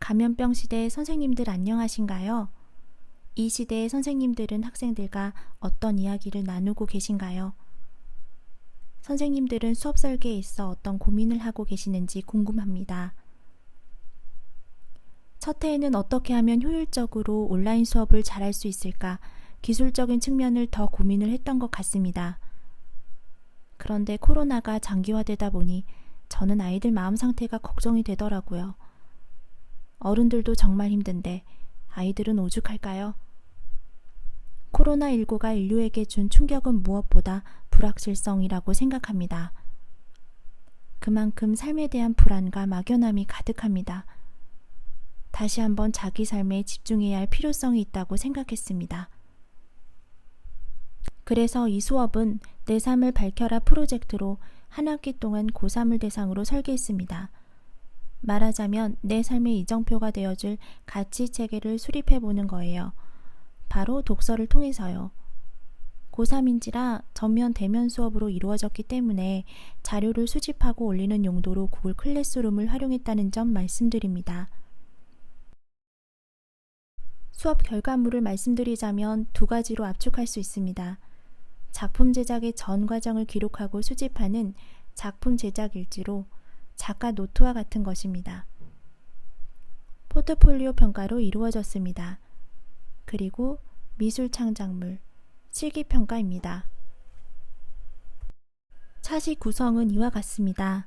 감염병 시대 선생님들 안녕하신가요? 이 시대의 선생님들은 학생들과 어떤 이야기를 나누고 계신가요? 선생님들은 수업 설계에 있어 어떤 고민을 하고 계시는지 궁금합니다. 첫 해에는 어떻게 하면 효율적으로 온라인 수업을 잘할 수 있을까 기술적인 측면을 더 고민을 했던 것 같습니다. 그런데 코로나가 장기화되다 보니 저는 아이들 마음 상태가 걱정이 되더라고요. 어른들도 정말 힘든데 아이들은 오죽할까요? 코로나19가 인류에게 준 충격은 무엇보다 불확실성이라고 생각합니다. 그만큼 삶에 대한 불안과 막연함이 가득합니다. 다시 한번 자기 삶에 집중해야 할 필요성이 있다고 생각했습니다. 그래서 이 수업은 내 삶을 밝혀라 프로젝트로 한 학기 동안 고3을 대상으로 설계했습니다. 말하자면 내 삶의 이정표가 되어줄 가치 체계를 수립해보는 거예요. 바로 독서를 통해서요. 고3인지라 전면 대면 수업으로 이루어졌기 때문에 자료를 수집하고 올리는 용도로 구글 클래스룸을 활용했다는 점 말씀드립니다. 수업 결과물을 말씀드리자면 두 가지로 압축할 수 있습니다. 작품 제작의 전 과정을 기록하고 수집하는 작품 제작 일지로 작가 노트와 같은 것입니다. 포트폴리오 평가로 이루어졌습니다. 그리고 미술 창작물, 실기평가입니다. 차시 구성은 이와 같습니다.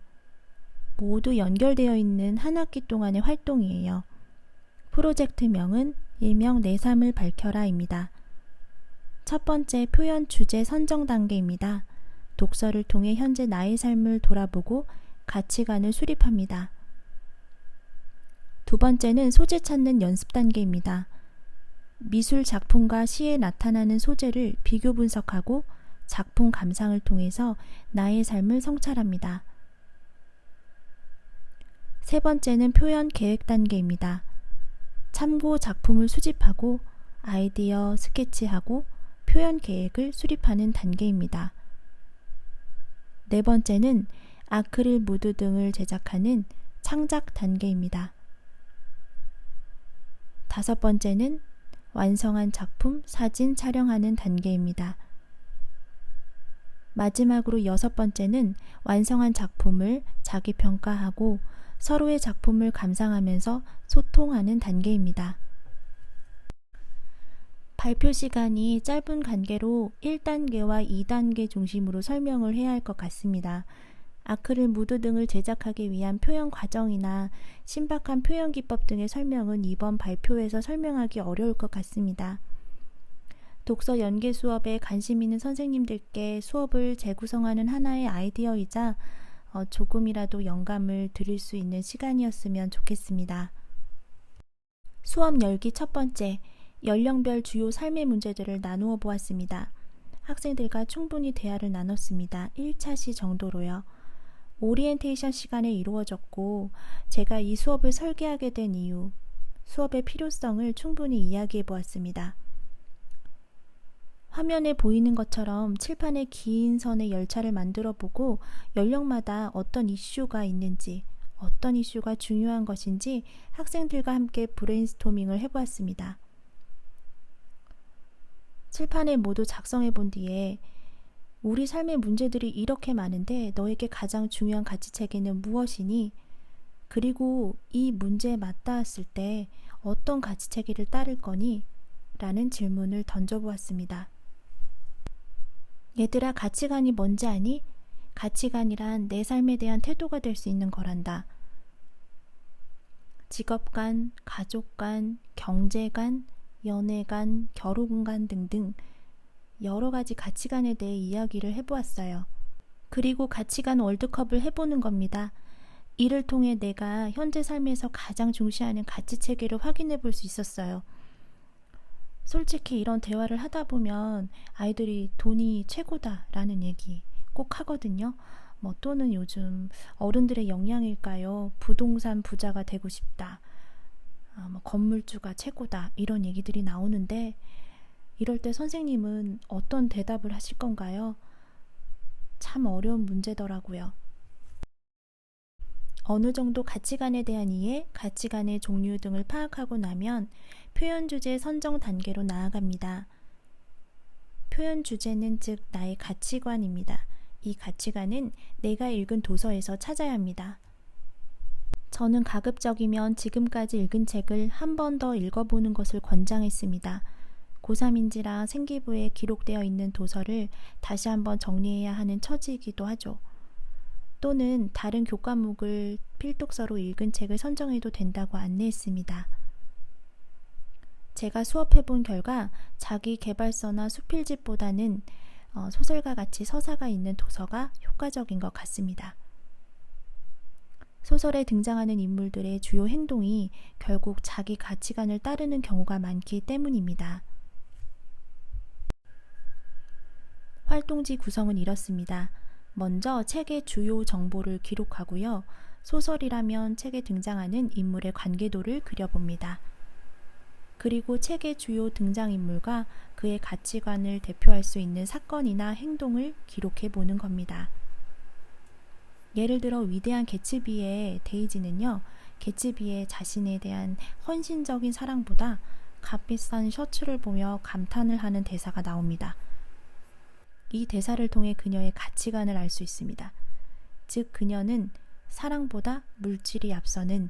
모두 연결되어 있는 한 학기 동안의 활동이에요. 프로젝트명은 일명 내 삶을 밝혀라입니다. 첫 번째 표현 주제 선정 단계입니다. 독서를 통해 현재 나의 삶을 돌아보고 가치관을 수립합니다. 두 번째는 소재 찾는 연습 단계입니다. 미술 작품과 시에 나타나는 소재를 비교 분석하고 작품 감상을 통해서 나의 삶을 성찰합니다. 세 번째는 표현 계획 단계입니다. 참고 작품을 수집하고 아이디어 스케치하고 표현 계획을 수립하는 단계입니다. 네 번째는 아크릴 무드 등을 제작하는 창작 단계입니다. 다섯 번째는 완성한 작품 사진 촬영하는 단계입니다. 마지막으로 여섯 번째는 완성한 작품을 자기 평가하고 서로의 작품을 감상하면서 소통하는 단계입니다. 발표 시간이 짧은 관계로 1단계와 2단계 중심으로 설명을 해야 할 것 같습니다. 아크릴 무드 등을 제작하기 위한 표현 과정이나 신박한 표현 기법 등의 설명은 이번 발표에서 설명하기 어려울 것 같습니다. 독서 연계 수업에 관심 있는 선생님들께 수업을 재구성하는 하나의 아이디어이자 조금이라도 영감을 드릴 수 있는 시간이었으면 좋겠습니다. 수업 열기 첫 번째, 연령별 주요 삶의 문제들을 나누어 보았습니다. 학생들과 충분히 대화를 나눴습니다. 1차시 정도로요. 오리엔테이션 시간에 이루어졌고 제가 이 수업을 설계하게 된 이유, 수업의 필요성을 충분히 이야기해 보았습니다. 화면에 보이는 것처럼 칠판에 긴 선의 열차를 만들어 보고 연령마다 어떤 이슈가 있는지, 어떤 이슈가 중요한 것인지 학생들과 함께 브레인스토밍을 해보았습니다. 칠판을 모두 작성해 본 뒤에 우리 삶의 문제들이 이렇게 많은데 너에게 가장 중요한 가치체계는 무엇이니? 그리고 이 문제에 맞닿았을 때 어떤 가치체계를 따를 거니? 라는 질문을 던져보았습니다. 얘들아, 가치관이 뭔지 아니? 가치관이란 내 삶에 대한 태도가 될 수 있는 거란다. 직업관, 가족관, 경제관, 연애관, 결혼관 등등 여러 가지 가치관에 대해 이야기를 해보았어요. 그리고 가치관 월드컵을 해보는 겁니다. 이를 통해 내가 현재 삶에서 가장 중시하는 가치체계를 확인해 볼 수 있었어요. 솔직히 이런 대화를 하다 보면 아이들이 돈이 최고다라는 얘기 꼭 하거든요. 또는 요즘 어른들의 영향일까요? 부동산 부자가 되고 싶다. 건물주가 최고다. 이런 얘기들이 나오는데 이럴 때 선생님은 어떤 대답을 하실 건가요? 참 어려운 문제더라고요. 어느 정도 가치관에 대한 이해, 가치관의 종류 등을 파악하고 나면 표현 주제 선정 단계로 나아갑니다. 표현 주제는 즉 나의 가치관입니다. 이 가치관은 내가 읽은 도서에서 찾아야 합니다. 저는 가급적이면 지금까지 읽은 책을 한 번 더 읽어보는 것을 권장했습니다. 고3인지라 생기부에 기록되어 있는 도서를 다시 한번 정리해야 하는 처지이기도 하죠. 또는 다른 교과목을 필독서로 읽은 책을 선정해도 된다고 안내했습니다. 제가 수업해본 결과 자기 개발서나 수필집보다는 소설과 같이 서사가 있는 도서가 효과적인 것 같습니다. 소설에 등장하는 인물들의 주요 행동이 결국 자기 가치관을 따르는 경우가 많기 때문입니다. 활동지 구성은 이렇습니다. 먼저 책의 주요 정보를 기록하고요. 소설이라면 책에 등장하는 인물의 관계도를 그려봅니다. 그리고 책의 주요 등장인물과 그의 가치관을 대표할 수 있는 사건이나 행동을 기록해 보는 겁니다. 예를 들어 위대한 개츠비의 데이지는요. 개츠비의 자신에 대한 헌신적인 사랑보다 값비싼 셔츠를 보며 감탄을 하는 대사가 나옵니다. 이 대사를 통해 그녀의 가치관을 알 수 있습니다. 즉 그녀는 사랑보다 물질이 앞서는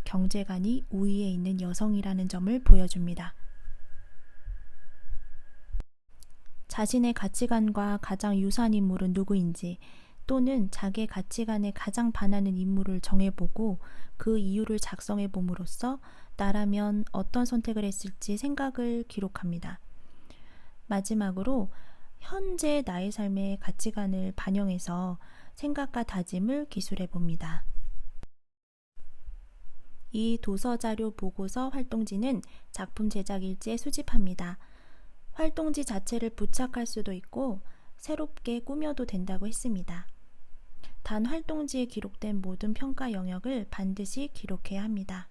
경제관이 우위에 있는 여성이라는 점을 보여줍니다. 자신의 가치관과 가장 유사한 인물은 누구인지 또는 자기의 가치관에 가장 반하는 인물을 정해보고 그 이유를 작성해봄으로써 나라면 어떤 선택을 했을지 생각을 기록합니다. 마지막으로 현재 나의 삶의 가치관을 반영해서 생각과 다짐을 기술해봅니다. 이 도서자료 보고서 활동지는 작품 제작 일지에 수집합니다. 활동지 자체를 부착할 수도 있고 새롭게 꾸며도 된다고 했습니다. 단 활동지에 기록된 모든 평가 영역을 반드시 기록해야 합니다.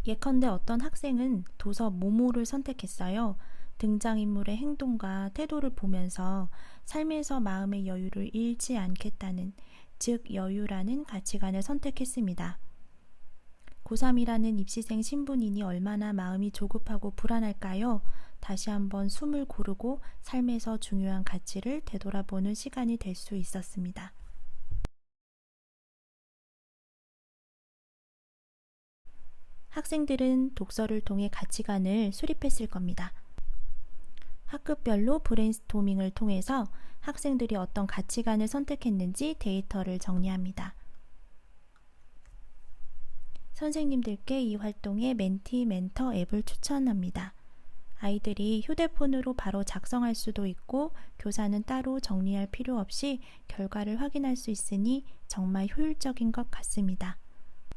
예컨대 어떤 학생은 도서 모모를 선택했어요. 등장인물의 행동과 태도를 보면서 삶에서 마음의 여유를 잃지 않겠다는, 즉 여유라는 가치관을 선택했습니다. 고3이라는 입시생 신분이니 얼마나 마음이 조급하고 불안할까요? 다시 한번 숨을 고르고 삶에서 중요한 가치를 되돌아보는 시간이 될 수 있었습니다. 학생들은 독서를 통해 가치관을 수립했을 겁니다. 학급별로 브레인스토밍을 통해서 학생들이 어떤 가치관을 선택했는지 데이터를 정리합니다. 선생님들께 이 활동에 멘티-멘터 앱을 추천합니다. 아이들이 휴대폰으로 바로 작성할 수도 있고 교사는 따로 정리할 필요 없이 결과를 확인할 수 있으니 정말 효율적인 것 같습니다.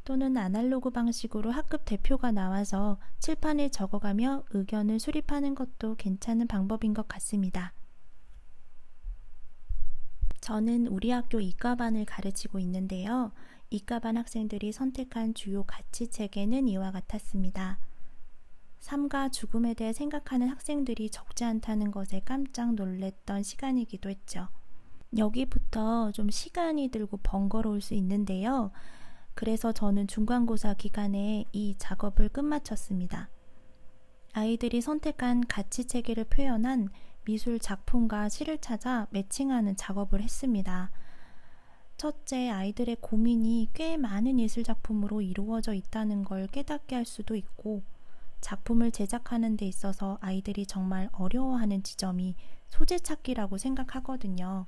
또는 아날로그 방식으로 학급 대표가 나와서 칠판에 적어가며 의견을 수립하는 것도 괜찮은 방법인 것 같습니다. 저는 우리 학교 이과반을 가르치고 있는데요. 이과반 학생들이 선택한 주요 가치체계는 이와 같았습니다. 삶과 죽음에 대해 생각하는 학생들이 적지 않다는 것에 깜짝 놀랐던 시간이기도 했죠. 여기부터 좀 시간이 들고 번거로울 수 있는데요. 그래서 저는 중간고사 기간에 이 작업을 끝마쳤습니다. 아이들이 선택한 가치체계를 표현한 미술 작품과 시를 찾아 매칭하는 작업을 했습니다. 첫째, 아이들의 고민이 꽤 많은 예술작품으로 이루어져 있다는 걸 깨닫게 할 수도 있고, 작품을 제작하는 데 있어서 아이들이 정말 어려워하는 지점이 소재 찾기라고 생각하거든요.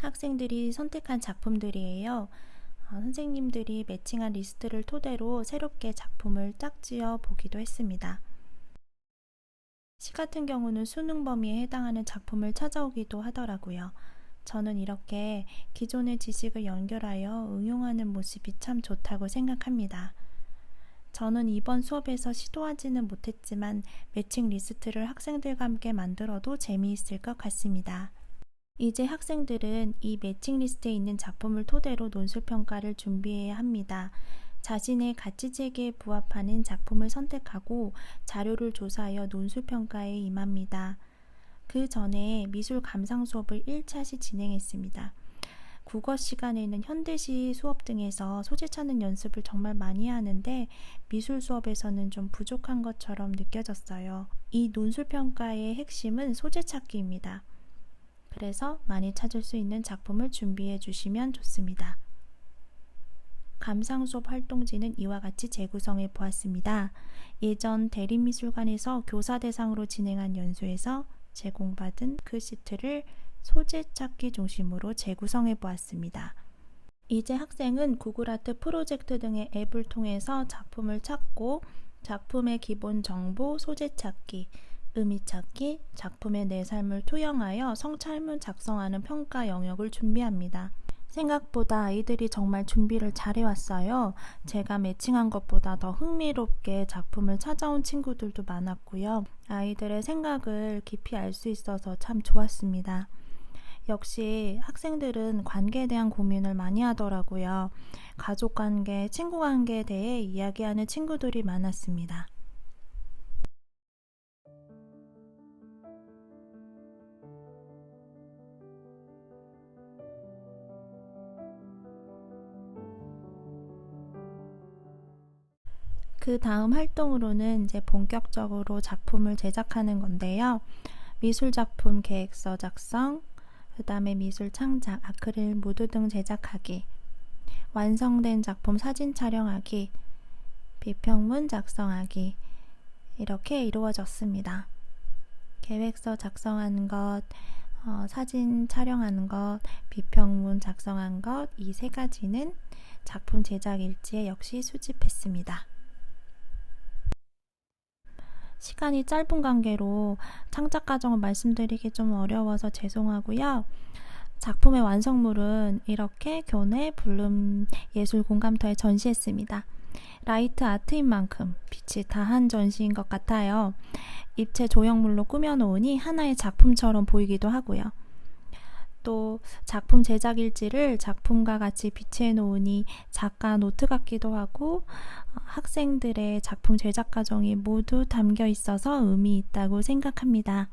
학생들이 선택한 작품들이에요. 선생님들이 매칭한 리스트를 토대로 새롭게 작품을 짝지어 보기도 했습니다. 시 같은 경우는 수능 범위에 해당하는 작품을 찾아오기도 하더라고요. 저는 이렇게 기존의 지식을 연결하여 응용하는 모습이 참 좋다고 생각합니다. 저는 이번 수업에서 시도하지는 못했지만 매칭 리스트를 학생들과 함께 만들어도 재미있을 것 같습니다. 이제 학생들은 이 매칭 리스트에 있는 작품을 토대로 논술평가를 준비해야 합니다. 자신의 가치체계에 부합하는 작품을 선택하고 자료를 조사하여 논술평가에 임합니다. 그 전에 미술 감상 수업을 1차시 진행했습니다. 국어 시간에는 현대시 수업 등에서 소재 찾는 연습을 정말 많이 하는데 미술 수업에서는 좀 부족한 것처럼 느껴졌어요. 이 논술평가의 핵심은 소재 찾기입니다. 그래서 많이 찾을 수 있는 작품을 준비해 주시면 좋습니다. 감상 수업 활동지는 이와 같이 재구성해 보았습니다. 예전 대림미술관에서 교사 대상으로 진행한 연수에서 제공받은 그 시트를 소재 찾기 중심으로 재구성해 보았습니다. 이제 학생은 구글 아트 프로젝트 등의 앱을 통해서 작품을 찾고 작품의 기본 정보, 소재 찾기, 의미 찾기, 작품의 내 삶을 투영하여 성찰문 작성하는 평가 영역을 준비합니다. 생각보다 아이들이 정말 준비를 잘해왔어요. 제가 매칭한 것보다 더 흥미롭게 작품을 찾아온 친구들도 많았고요. 아이들의 생각을 깊이 알 수 있어서 참 좋았습니다. 역시 학생들은 관계에 대한 고민을 많이 하더라고요. 가족관계, 친구관계에 대해 이야기하는 친구들이 많았습니다. 그 다음 활동으로는 이제 본격적으로 작품을 제작하는 건데요. 미술작품 계획서 작성, 그 다음에 미술 창작, 아크릴 무드 등 제작하기, 완성된 작품 사진 촬영하기, 비평문 작성하기, 이렇게 이루어졌습니다. 계획서 작성하는 것, 사진 촬영하는 것, 비평문 작성한 것, 이 세 가지는 작품 제작 일지에 역시 수집했습니다. 시간이 짧은 관계로 창작 과정을 말씀드리기 좀 어려워서 죄송하고요. 작품의 완성물은 이렇게 교내 블룸 예술공감터에 전시했습니다. 라이트 아트인 만큼 빛이 다한 전시인 것 같아요. 입체 조형물로 꾸며놓으니 하나의 작품처럼 보이기도 하고요. 또 작품 제작 일지를 작품과 같이 비치해 놓으니 작가 노트 같기도 하고 학생들의 작품 제작 과정이 모두 담겨 있어서 의미 있다고 생각합니다.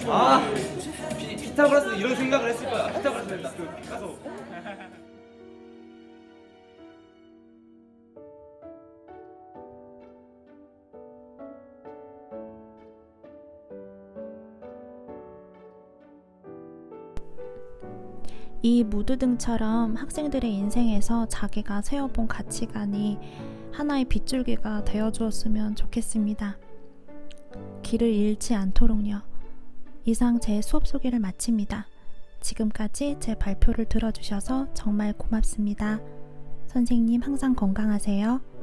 아, 피타고라스 이런 생각을 했을 거야. 피타고라스 된다. 그 피카소. 이 무드등처럼 학생들의 인생에서 자기가 세워본 가치관이 하나의 빗줄기가 되어주었으면 좋겠습니다. 길을 잃지 않도록요. 이상 제 수업 소개를 마칩니다. 지금까지 제 발표를 들어주셔서 정말 고맙습니다. 선생님 항상 건강하세요.